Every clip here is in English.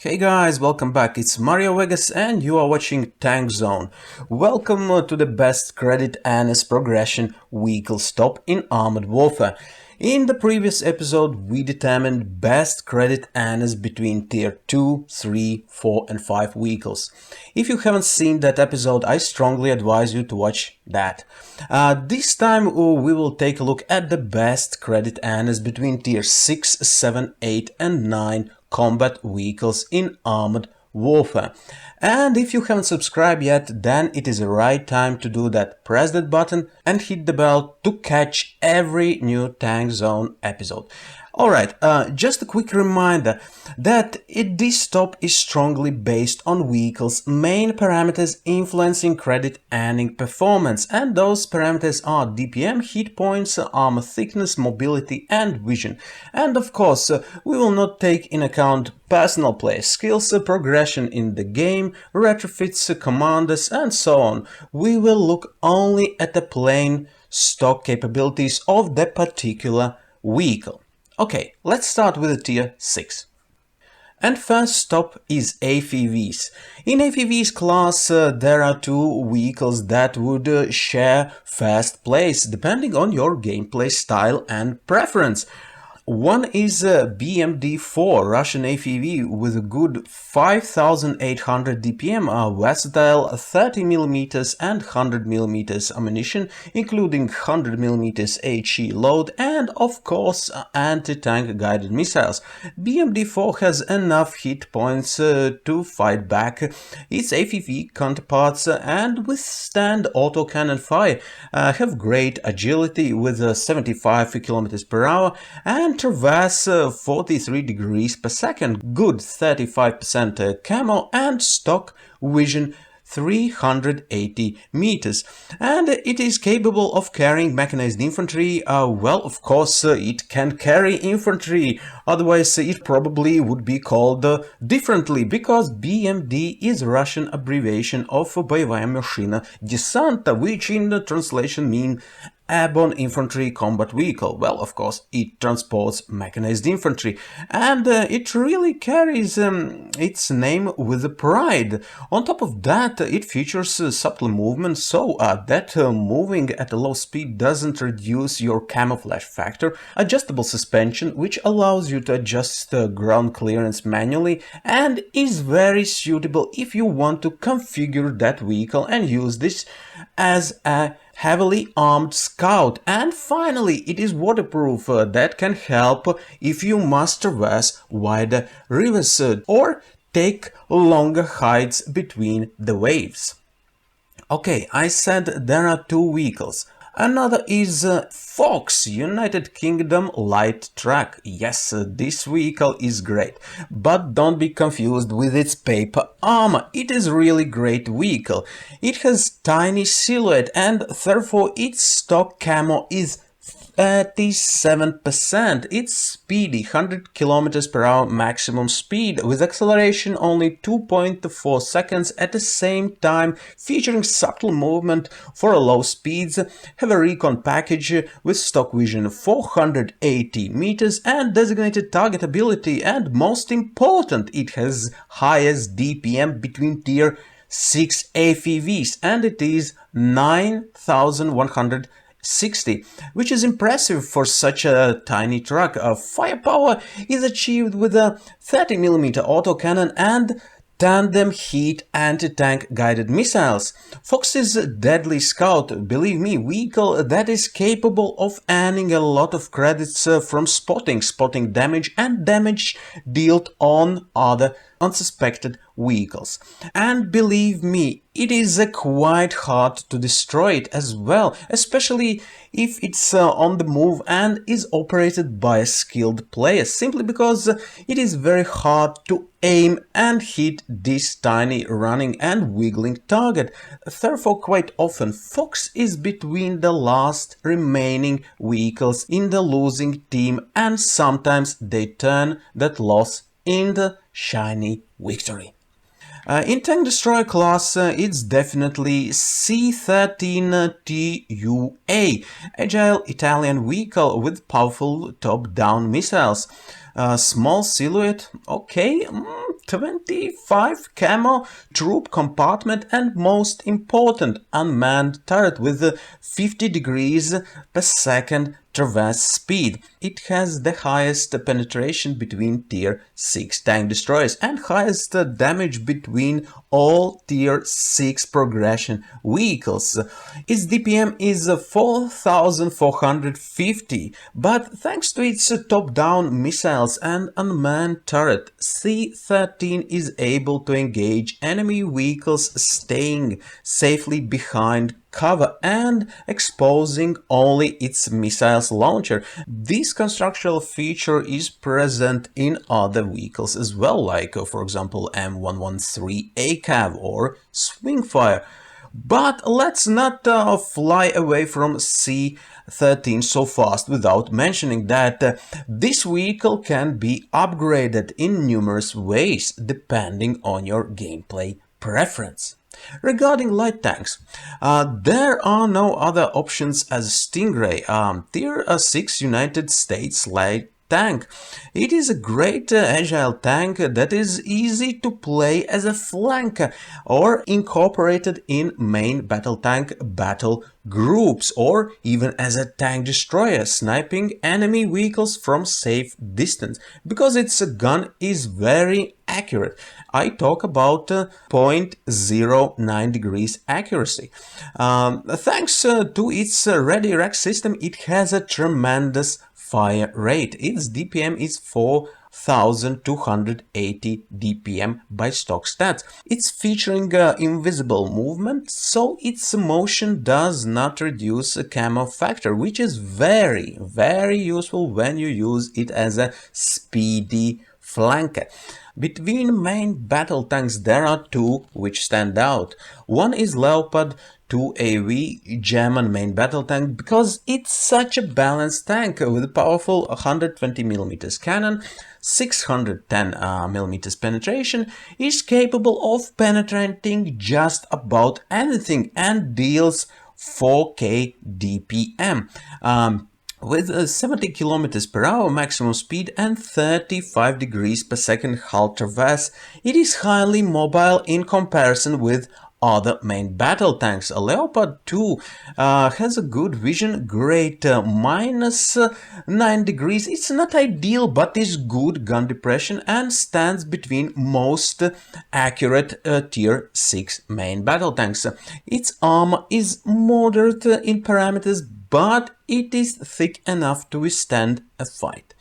Hey guys, welcome back. It's Mario Vegas and you are watching Tank Zone. Welcome to the best credit and progression vehicle stop in Armored Warfare. In the previous episode, we determined best credit earners between tier 2, 3, 4 and 5 vehicles. If you haven't seen that episode, I strongly advise you to watch that. This time we will take a look at the best credit earners between tier 6, 7, 8 and 9 combat vehicles in Armored Warfare. And if you haven't subscribed yet, then it is the right time to do that. Press that button and hit the bell to catch every new Tank Zone episode. Alright, just a quick reminder that this top is strongly based on vehicles' main parameters influencing credit earning performance, and those parameters are DPM, hit points, armor thickness, mobility and vision. And of course, we will not take in account personal play skills, progression in the game, retrofits, commanders and so on. We will look only at the plain stock capabilities of the particular vehicle. Okay, let's start with the tier 6. And first stop is AVVs. In AVVs class there are two vehicles that would share first place depending on your gameplay style and preference. One is BMD4 Russian AVV with a good 5800 DPM, versatile 30mm and 100mm ammunition, including 100mm HE load and of course anti-tank guided missiles. BMD4 has enough hit points to fight back its AVV counterparts and withstand autocannon fire, have great agility with 75 km per hour and traverse 43 degrees per second, good 35% camo and stock vision 380 meters, and it is capable of carrying mechanized infantry. Well, of course it can carry infantry, otherwise it probably would be called differently, because BMD is Russian abbreviation of Боевая машина десанта, which in the translation mean airborne infantry combat vehicle. Well, of course, it transports mechanized infantry, and it really carries its name with pride. On top of that, it features subtle movement, so that moving at a low speed doesn't reduce your camouflage factor, adjustable suspension, which allows you to adjust ground clearance manually, and is very suitable if you want to configure that vehicle and use this as a heavily armed scout. And finally, it is waterproof. That can help if you must traverse wider rivers or take longer heights between the waves. Okay, I said there are two vehicles. Another is Fox, United Kingdom light truck. Yes, this vehicle is great, but don't be confused with its paper armor. It is really great vehicle. It has tiny silhouette and therefore its stock camo is 37%. It's speedy, 100 km per hour maximum speed, with acceleration only 2.4 seconds at the same time, featuring subtle movement for low speeds, have a recon package with stock vision 480 meters and designated target ability, and most important, it has highest DPM between tier 6 AVVs, and it is 9160, which is impressive for such a tiny truck. Firepower is achieved with a 30mm autocannon and tandem heat anti-tank guided missiles. Fox is a deadly scout, believe me, vehicle that is capable of earning a lot of credits from spotting damage and damage dealt on other unsuspected vehicles. And believe me, it is quite hard to destroy it as well, especially if it's on the move and is operated by a skilled player, simply because it is very hard to aim and hit this tiny running and wiggling target. Therefore, quite often Fox is between the last remaining vehicles in the losing team, and sometimes they turn that loss in the shiny victory. In Tank Destroyer class, it's definitely C-13TUA, agile Italian vehicle with powerful top-down missiles. Small silhouette, okay, 25 camo, troop compartment, and most important, unmanned turret with 50 degrees per second traverse speed. It has the highest penetration between tier 6 tank destroyers and highest damage between all tier 6 progression vehicles. Its DPM is 4450, but thanks to its top-down missiles and unmanned turret, C-13 is able to engage enemy vehicles staying safely behind cover and exposing only its missiles launcher. This constructional feature is present in other vehicles as well, like for example M113 ACAV or Swingfire. But let's not fly away from C-13 so fast without mentioning that this vehicle can be upgraded in numerous ways depending on your gameplay preference. Regarding light tanks, there are no other options as Stingray, Tier 6 United States light tank. It is a great agile tank that is easy to play as a flanker or incorporated in main battle tank battle groups or even as a tank destroyer sniping enemy vehicles from safe distance because its gun is very accurate. I talk about 0.09 degrees accuracy. Thanks to its ready rack system, it has a tremendous fire rate. Its DPM is 4280 DPM by stock stats. It's featuring invisible movement, so its motion does not reduce a camo factor, which is very, very useful when you use it as a speedy flanker. Between main battle tanks there are two which stand out. One is Leopard 2AV German main battle tank because it's such a balanced tank with a powerful 120mm cannon, 610mm penetration, is capable of penetrating just about anything and deals 4k DPM. With 70 kilometers per hour maximum speed and 35 degrees per second hull traverse, it is highly mobile in comparison with other main battle tanks. A Leopard 2 has a good vision, great minus 9 degrees. It's not ideal, but is good gun depression and stands between most accurate tier 6 main battle tanks. Its armor is moderate in parameters, but it is thick enough to withstand a fight.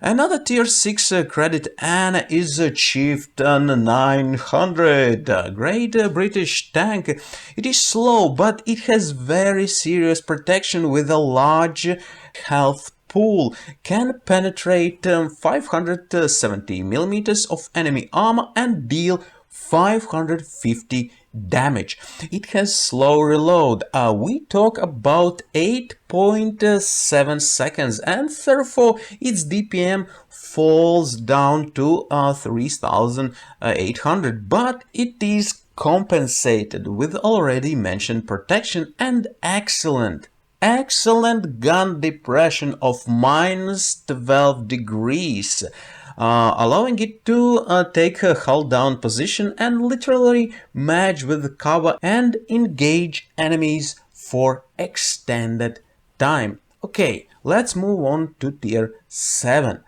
Another tier 6 credit Anna is Chieftain 900, a great British tank. It is slow, but it has very serious protection with a large health pool, can penetrate 570mm of enemy armor and deal 550 damage. It has slow reload. We talk about 8.7 seconds, and therefore its DPM falls down to 3800, but it is compensated with already mentioned protection and excellent gun depression of minus 12 degrees. Allowing it to take a hull down position and literally match with cover and engage enemies for extended time. Okay, let's move on to tier 7.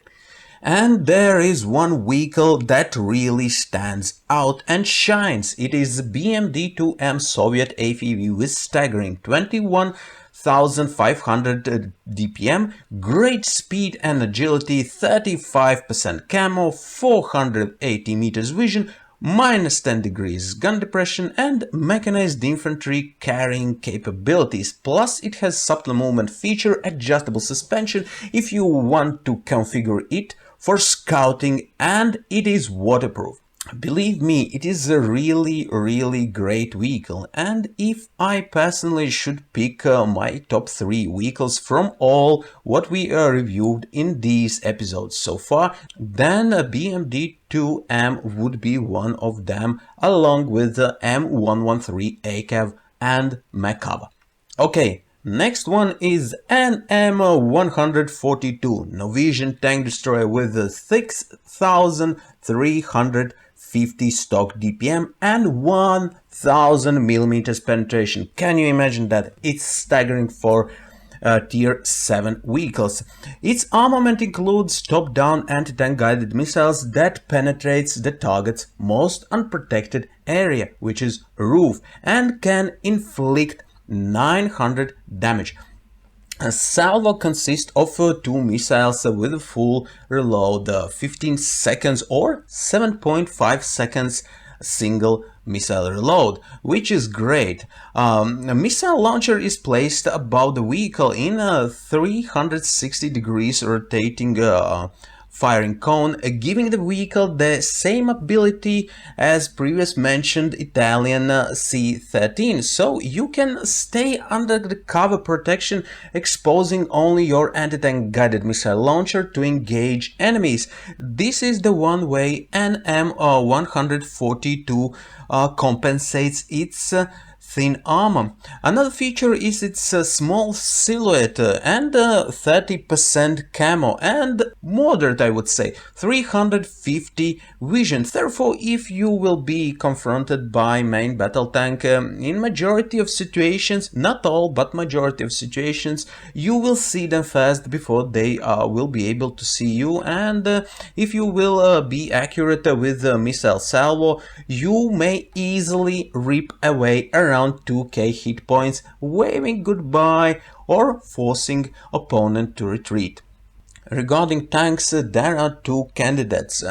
And there is one vehicle that really stands out and shines. It is BMD-2M Soviet AFV with staggering 21,500 DPM, great speed and agility, 35% camo, 480 meters vision, minus 10 degrees gun depression and mechanized infantry carrying capabilities. Plus it has subtle movement feature, adjustable suspension if you want to configure it for scouting, and it is waterproof. Believe me, it is a really great vehicle, and if I personally should pick my top 3 vehicles from all what we reviewed in these episodes so far, then BMD-2M would be one of them, along with the M113 ACAV and Merkava. Okay, Next one is an M142 Norwegian tank destroyer with a 6,350 stock DPM and 1,000 millimeters penetration. Can you imagine that? It's staggering for Tier 7 vehicles. Its armament includes top-down anti-tank guided missiles that penetrates the target's most unprotected area, which is roof, and can inflict 900 damage. A salvo consists of two missiles with a full reload, 15 seconds or 7.5 seconds single missile reload, which is great. A missile launcher is placed above the vehicle in a 360 degrees rotating firing cone, giving the vehicle the same ability as previous mentioned Italian C-13, so you can stay under the cover protection, exposing only your anti-tank guided missile launcher to engage enemies. This is the one way an M142 compensates its thin armor. Another feature is its small silhouette and 30% camo and moderate, I would say, 350 vision. Therefore, if you will be confronted by main battle tank in majority of situations, not all, but majority of situations, you will see them fast before they will be able to see you, and if you will be accurate with the missile salvo, you may easily rip away around 2k hit points, waving goodbye or forcing opponent to retreat. Regarding tanks, there are two candidates.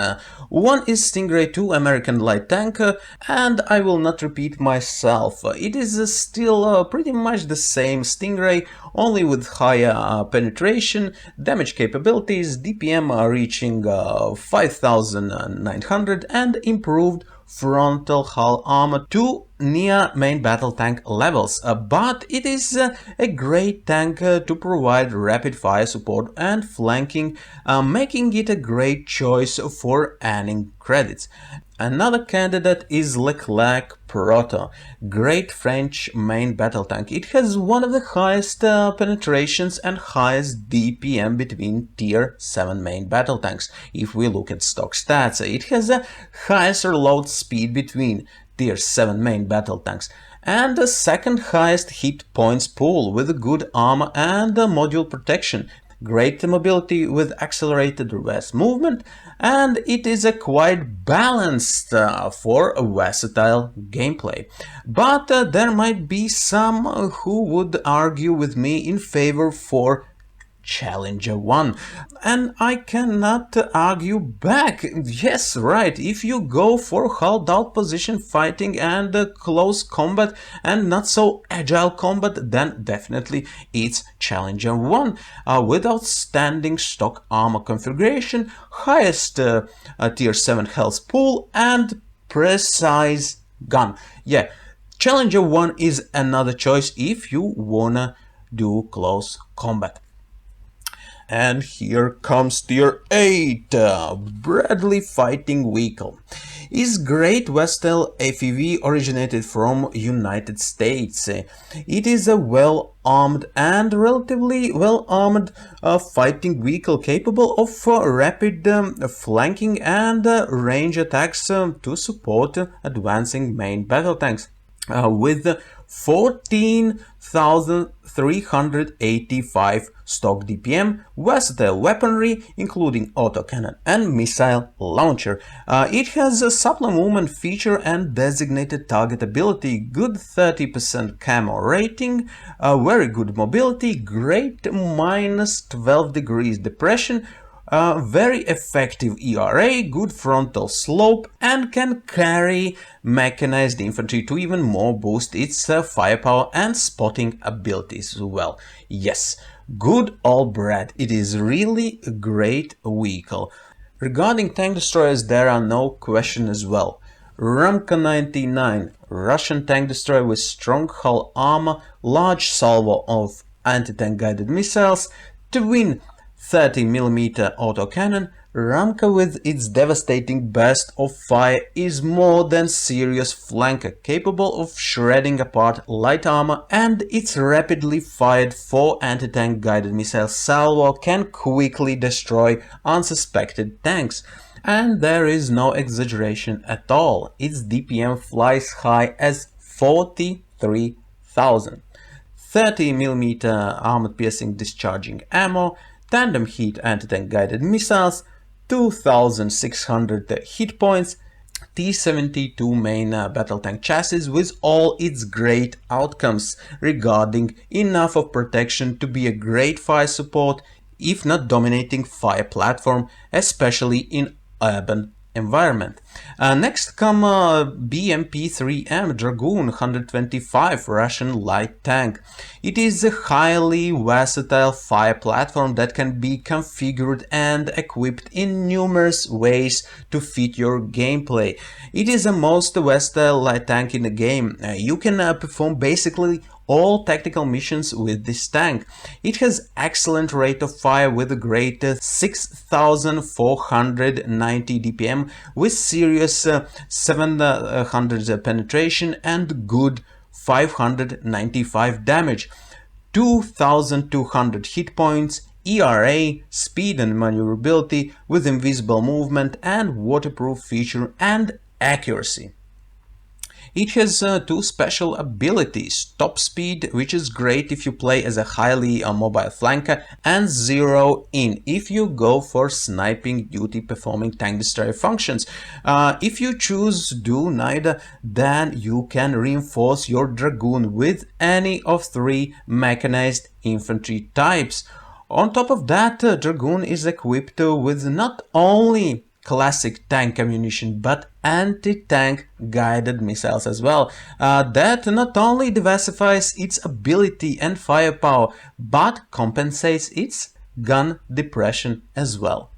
One is Stingray 2 American light tank, and I will not repeat myself. It is still pretty much the same Stingray, only with higher penetration, damage capabilities, DPM reaching 5,900 and improved frontal hull armor to near main battle tank levels, but it is a great tank to provide rapid fire support and flanking, making it a great choice for earning credits. Another candidate is Leclerc Proto, great French main battle tank. It has one of the highest penetrations and highest DPM between tier 7 main battle tanks. If we look at stock stats, it has a highest reload speed between tier 7 main battle tanks and the second highest hit points pool with good armor and module protection. Great mobility with accelerated reverse movement, and it is a quite balanced for a versatile gameplay. But there might be some who would argue with me in favor for Challenger 1, and I cannot argue back. Yes, right, if you go for hulled out position fighting and close combat and not so agile combat, then definitely it's Challenger 1 with outstanding stock armor configuration, highest tier 7 health pool and precise gun. Yeah, Challenger 1 is another choice if you wanna do close combat. And here comes tier 8, Bradley Fighting Vehicle. Is great versatile FEV originated from United States. It is a well-armed and relatively well-armed fighting vehicle capable of rapid flanking and range attacks to support advancing main battle tanks. With 14,385 stock DPM, versatile weaponry including autocannon and missile launcher. It has a supple movement feature and designated target ability, good 30% camo rating, very good mobility, great -12 degrees depression, very effective ERA, good frontal slope, and can carry mechanized infantry to even more boost its firepower and spotting abilities as well. Yes, good old Brad, it is really a great vehicle. Regarding tank destroyers, there are no question as well. Ramka 99, Russian tank destroyer with strong hull armor, large salvo of anti-tank guided missiles, twin 30mm autocannon, Ramka with its devastating burst of fire is more than serious flanker, capable of shredding apart light armor, and its rapidly fired 4 anti-tank guided missile salvo can quickly destroy unsuspected tanks. And there is no exaggeration at all, its DPM flies high as 43,000. 30mm armor-piercing discharging ammo, tandem heat anti-tank guided missiles, 2600 hit points, T-72 main battle tank chassis with all its great outcomes regarding enough of protection to be a great fire support, if not dominating fire platform, especially in urban environment. Next come BMP-3M Dragoon 125 Russian light tank. It is a highly versatile fire platform that can be configured and equipped in numerous ways to fit your gameplay. It is the most versatile light tank in the game. You can perform basically all tactical missions with this tank. It has excellent rate of fire with a great 6490 DPM with serious 700 penetration and good 595 damage, 2200 hit points, ERA, speed and maneuverability with invisible movement and waterproof feature and accuracy. It has two special abilities, top speed, which is great if you play as a highly mobile flanker, and zero in if you go for sniping duty performing tank destroyer functions. If you choose do neither, then you can reinforce your Dragoon with any of 3 mechanized infantry types. On top of that, Dragoon is equipped with not only classic tank ammunition but anti-tank guided missiles as well. That not only diversifies its ability and firepower but compensates its gun depression as well.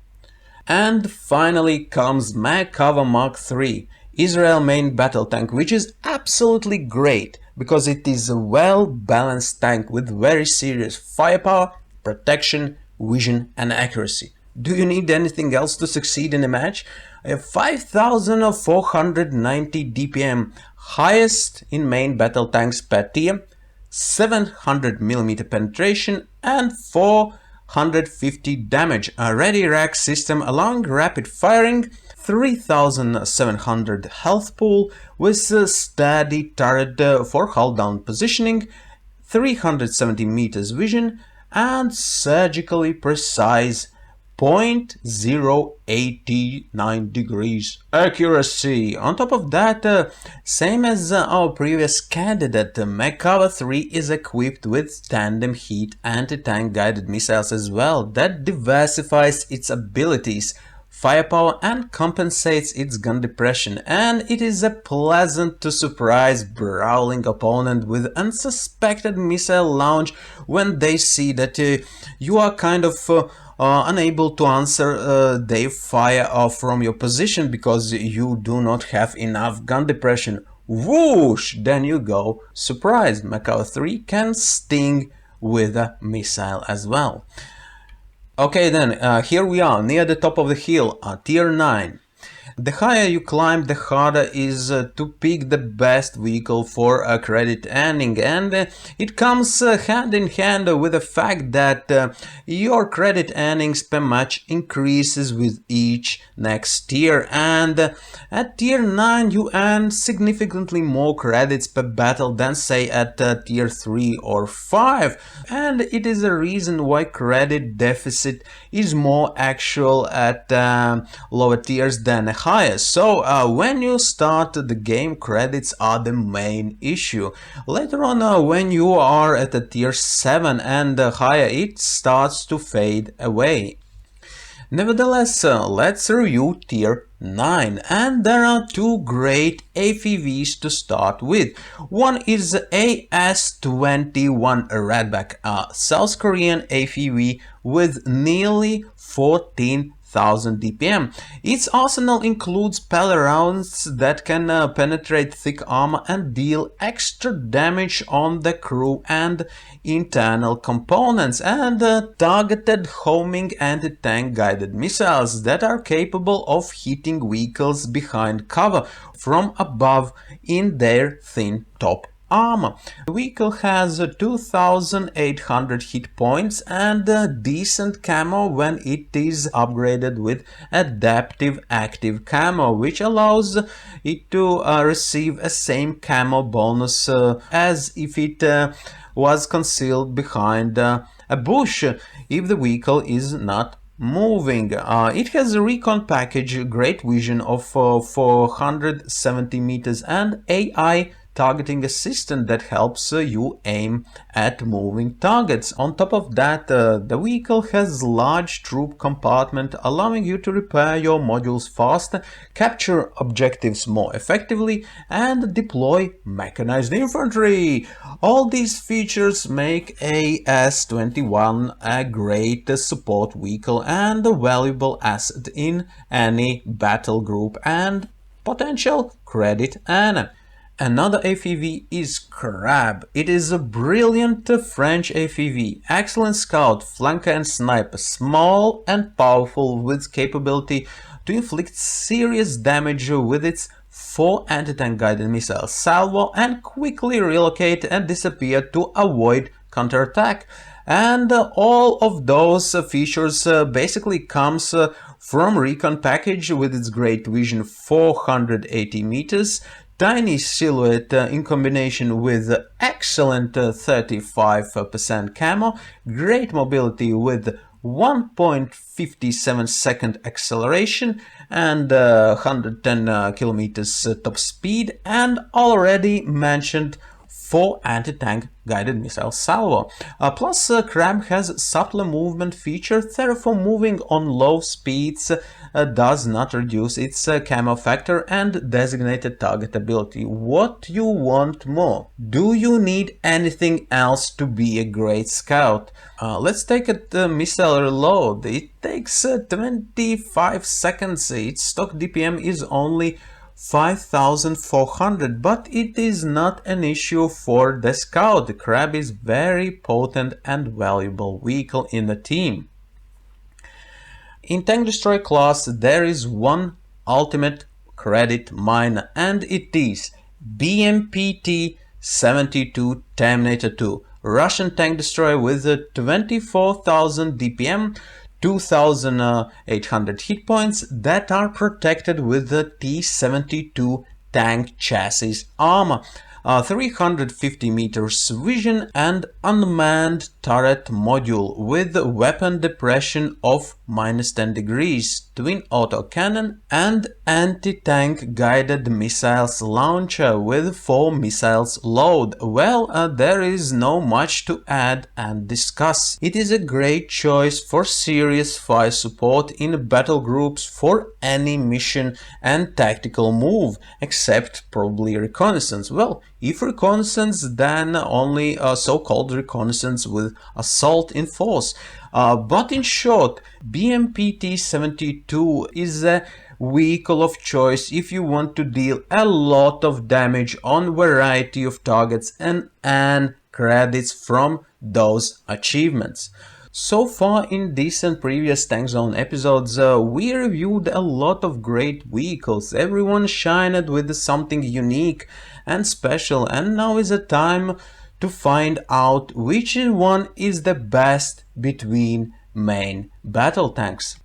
And finally comes Merkava Mark III, Israel main battle tank, which is absolutely great because it is a well-balanced tank with very serious firepower, protection, vision and accuracy. Do you need anything else to succeed in a match? 5490 DPM, highest in main battle tanks per tier, 700mm penetration and 450 damage, a ready rack system allowing rapid firing, 3700 health pool with a steady turret for hull down positioning, 370 meters vision and surgically precise 0.089 degrees accuracy. On top of that, same as our previous candidate, Merkava 3 is equipped with tandem heat anti-tank guided missiles as well. That diversifies its abilities, firepower and compensates its gun depression, and it is a pleasant to surprise brawling opponent with unsuspected missile launch when they see that you are kind of unable to answer their fire from your position because you do not have enough gun depression. Whoosh! Then you go. Surprise! Merkava 3 can sting with a missile as well. Okay, then here we are near the top of the hill, tier 9. The higher you climb, the harder is to pick the best vehicle for credit earning, and it comes hand in hand with the fact that your credit earnings per match increases with each next tier, and at tier 9 you earn significantly more credits per battle than say at tier 3 or 5, and it is a reason why credit deficit is more actual at lower tiers than higher. So when you start the game, credits are the main issue. Later on, when you are at a tier 7 and higher, it starts to fade away. Nevertheless, let's review tier 9, and there are two great AFVs to start with. One is AS-21 Redback, a South Korean AFV with nearly 14,000 1000 DPM. Its arsenal includes pellet rounds that can penetrate thick armor and deal extra damage on the crew and internal components, and targeted homing anti-tank guided missiles that are capable of hitting vehicles behind cover from above in their thin top armor. The vehicle has 2800 hit points and decent camo when it is upgraded with adaptive active camo, which allows it to receive a same camo bonus as if it was concealed behind a bush if the vehicle is not moving. It has a recon package, great vision of 470 meters and AI targeting assistant that helps you aim at moving targets. On top of that, the vehicle has large troop compartment allowing you to repair your modules faster, capture objectives more effectively, and deploy mechanized infantry. All these features make AS-21 a great support vehicle and a valuable asset in any battle group and potential credit earner. Another AFV is Crab. It is a brilliant French AFV, excellent scout, flanker and sniper, small and powerful with capability to inflict serious damage with its 4 anti-tank guided missile salvo and quickly relocate and disappear to avoid counterattack. And all of those features basically comes from recon package with its great vision 480 meters, tiny silhouette in combination with excellent 35% camo, great mobility with 1.57 second acceleration and 110 kilometers top speed, and already mentioned 4 anti-tank guided missile salvo. Plus, Crab has subtle movement feature, therefore moving on low speeds does not reduce its camo factor and designated target ability. What you want more? Do you need anything else to be a great scout? Let's take a missile reload. It takes 25 seconds. Its stock DPM is only 5400, but it is not an issue for the scout. The Crab is very potent and valuable vehicle in the team. In Tank Destroyer class there is one ultimate credit miner, and it is BMPT-72 Terminator 2, Russian tank destroyer with 24,000 DPM, 2,800 hit points that are protected with the T-72 tank chassis armor, 350 meters vision and unmanned turret module with weapon depression of -10 degrees, twin autocannon and anti-tank guided missiles launcher with 4 missiles load. Well, there is no much to add and discuss. It is a great choice for serious fire support in battle groups for any mission and tactical move, except probably reconnaissance. Well, if reconnaissance, then only so-called reconnaissance with assault in force. But in short, BMPT-72 is a vehicle of choice if you want to deal a lot of damage on variety of targets and earn credits from those achievements. So far in this and previous Tank Zone episodes, we reviewed a lot of great vehicles. Everyone shined with something unique and special, and now is the time to find out which one is the best between main battle tanks.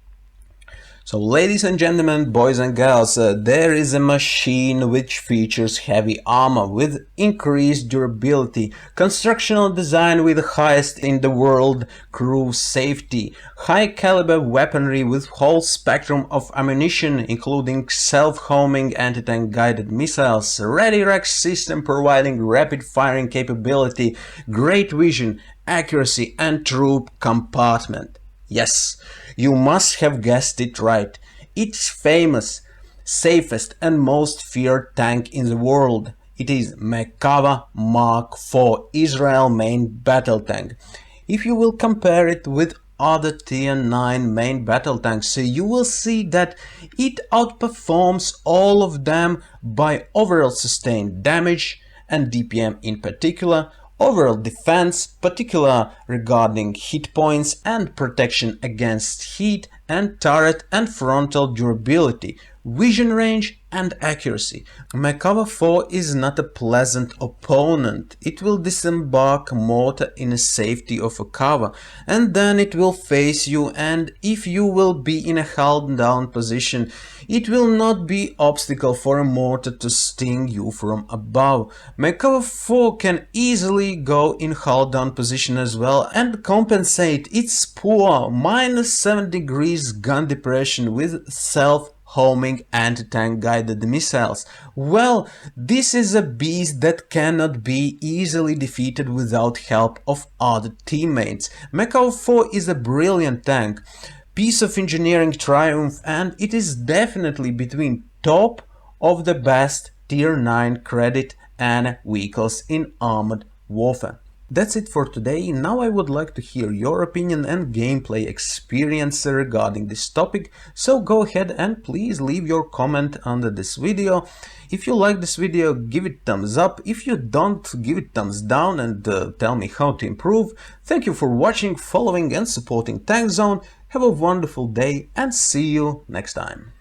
So ladies and gentlemen, boys and girls, there is a machine which features heavy armor with increased durability, constructional design with the highest in the world crew safety, high caliber weaponry with whole spectrum of ammunition including self-homing anti-tank guided missiles, ready rack system providing rapid firing capability, great vision, accuracy and troop compartment. Yes, you must have guessed it right. It's famous, safest and most feared tank in the world. It is Merkava Mark IV Israel main battle tank. If you will compare it with other tier 9 main battle tanks. So you will see that it outperforms all of them by overall sustained damage and DPM in particular, overall defense, particular regarding hit points and protection against heat, and turret and frontal durability, vision range and accuracy. Makava 4 is not a pleasant opponent. It will disembark mortar in the safety of a cover, and then it will face you, and if you will be in a held down position, it will not be obstacle for a mortar to sting you from above. Makava 4 can easily go in held down position as well and compensate its poor -7 degrees gun depression with self-homing anti-tank guided missiles. Well, this is a beast that cannot be easily defeated without help of other teammates. Makava 4 is a brilliant tank, piece of engineering triumph, and it is definitely between top of the best tier 9 credit and vehicles in armored warfare. That's it for today. Now I would like to hear your opinion and gameplay experience regarding this topic, so go ahead and please leave your comment under this video. If you like this video, give it thumbs up. If you don't, give it thumbs down and tell me how to improve. Thank you for watching, following and supporting Tank Zone. Have a wonderful day and see you next time.